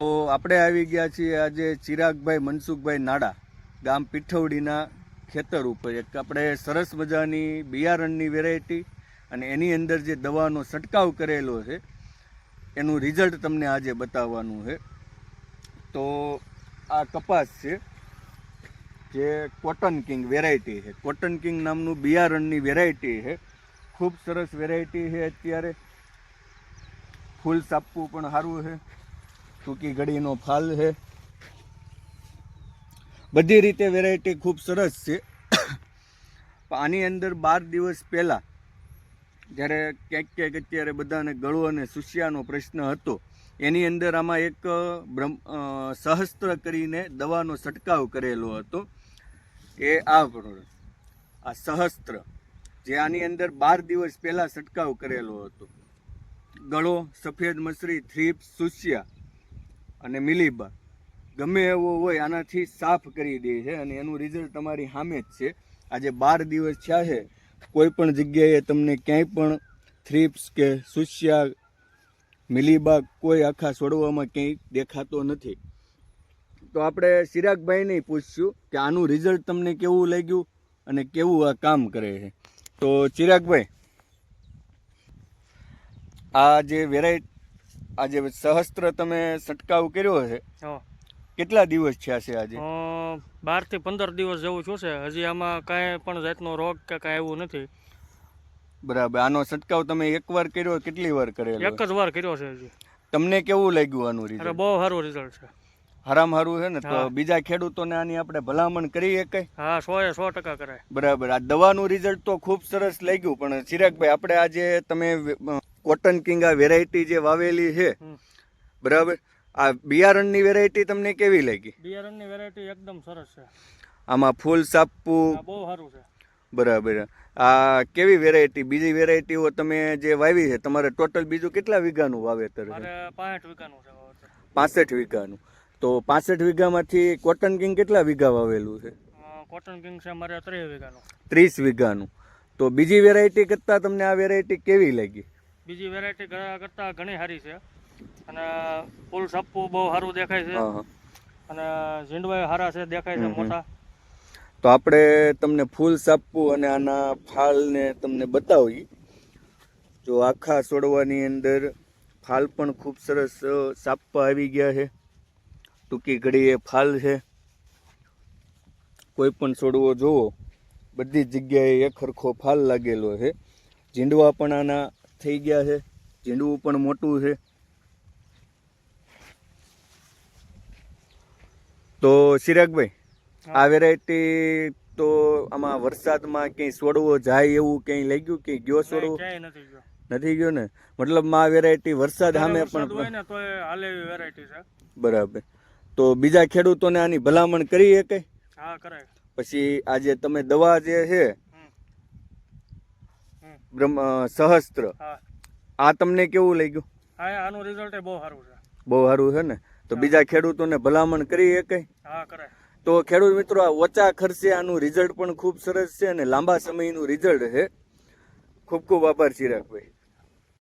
તો આપણે આવી ગયા છીએ આજે ચિરાગભાઈ મનસુખભાઈ નાડા ગામ પીઠવડીના ખેતર ઉપર એક આપણે સરસ મજાની બિયારણની વેરાયટી અને એની અંદર જે દવાનો છંટકાવ કરેલો છે એનું રિઝલ્ટ તમને આજે બતાવવાનું છે. તો આ કપાસ છે જે કોટન કિંગ વેરાયટી છે. કોટન કિંગ નામનું બિયારણની વેરાયટી છે. ખૂબ સરસ વેરાયટી છે. અત્યારે ફૂલ સાપવું પણ સારું છે. ટૂંકી ઘડીનો ફાલ છે. બધી રીતે વેરાયટી ખૂબ સરસ છે. આની અંદર 12 દિવસ પહેલાં જ્યારે ક્યાંક અત્યારે બધાને ગળો અને સુસિયાનો પ્રશ્ન હતો એની અંદર આમાં એક સહસ્ત્ર કરીને દવાનો છંટકાવ કરેલો હતો. એ આ સહસ્ત્ર જે આની અંદર 12 દિવસ પહેલાં છંટકાવ કરેલો હતો. ગળો, સફેદ મસરી, થ્રીપ્સ, સુસિયા અને મિલીબગ ગમે એવો હોય આનાથી સાફ કરી દે છે અને એનું રિઝલ્ટ તમારી સામે જ છે. આજે 12 દિવસ થયા છે. કોઈ પણ જગ્યાએ તમને ક્યાંય પણ થ્રીપ્સ કે સુસિયા, મિલીબગ કોઈ આખા છોડવામાં ક્યાંય દેખાતો નથી. તો આપણે ચિરાગભાઈને પૂછ્યું કે આનું રિઝલ્ટ તમને કેવું લાગ્યું અને કેવું આ કામ કરે છે. તો ચિરાગભાઈ, આ જે વેરાયટી આ જે સહસ્ત્ર તમે છંટકાવ કર્યો છે કેટલા દિવસ થયા છે આજે? 12 થી 15 દિવસ જેવું છું છે. હજી આમાં કાંઈ પણ જાતનો રોગ કે કાંઈ એવું નથી. બરાબર. આનો છંટકાવ તમે એકવાર કર્યો, કેટલી વાર કરેલો? એક જ વાર કર્યો છે. હજી તમને કેવું લાગ્યું આનું રિઝલ્ટ? બહુ સારું રિઝલ્ટ છે. સારામાં સારું છે ને? તો બીજા ખેડૂતોને આની આપણે ભલામણ કરીએ કઈ? હા, 100% કરાય. બરાબર. આ દવાનું રિઝલ્ટ તો ખૂબ સરસ લાગ્યું. પણ ચિરાગભાઈ, આપણે આજે તમે કોટન કિંગ આ વેરાયટી જે વાવેલી છે, બરાબર, આ બિયારણની વેરાયટી તમને કેવી લાગી? બિયારણની વેરાયટી એકદમ સરસ છે. આમાં ફૂલ સાપવું બહુ સારું છે. બરાબર. આ કેવી વેરાયટી, બીજી વેરાયટીઓ તમે જે વાવી છે, તમારે ટોટલ બીજું કેટલા વીઘાનું વાવેતર છે? 65 વીઘાનું છે વાવેતર. 65 વીઘાનું. તો 65 વીઘામાંથી કોટન કિંગ કેટલા વીઘા વાવેલું છે? કોટન કિંગ છે મારે 30 વીઘાનું. 30 વીઘાનું. તો બીજી વેરાયટી કરતાં તમને આ વેરાયટી કેવી લાગી? બીજી વેરાયટી કરતાં ઘણી સારી છે અને ફૂલ સાપવું બહુ સારું દેખાય છે અને ઝીંડવાય સારા છે, દેખાય છે મોટા. તો આપણે તમને ફૂલ સાપવું અને આના ફાલને તમને બતાવી. જો આખા છોડવાની અંદર ફાલ પણ ખૂબ સરસ સાપવા આવી ગયા છે. ટૂંકી ઘડીએ ફાલ છે. કોઈ પણ છોડવો જોવો, બધી જ જગ્યાએ એક સરખો ફાલ લાગેલો છે. ઝીંડવા પણ આના થઈ ગયા છે. ઝીંડવું પણ મોટું છે. તો ચિરાગભાઈ, આ વેરાયટી તો આમાં વરસાદમાં ક્યાંય છોડવો જાય એવું ક્યાંય લાગ્યું કે ગયો છોડવો? નથી ગયો ને? મતલબ આ વેરાયટી વરસાદ સામે પણ વેરાયટી છે. બરાબર. તો બીજા ખેડૂતોને આની ભલામણ કરી કઈ? હા, કરાય. પછી આજે તમે દવા જે છે સહસ્ત્ર, આ તમને કેવું લાગ્યું? આનું રિઝલ્ટ બહુ સારું છે. બહુ સારું છે ને? તો બીજા ખેડૂતોને ભલામણ કરી કઈ? હા, કરાય. તો ખેડૂત મિત્રો, આ ઓછા ખર્ચે આનું રિઝલ્ટ પણ ખૂબ સરસ છે અને લાંબા સમયનું રિઝલ્ટ છે. ખૂબ ખૂબ આભાર ચિરાગભાઈ.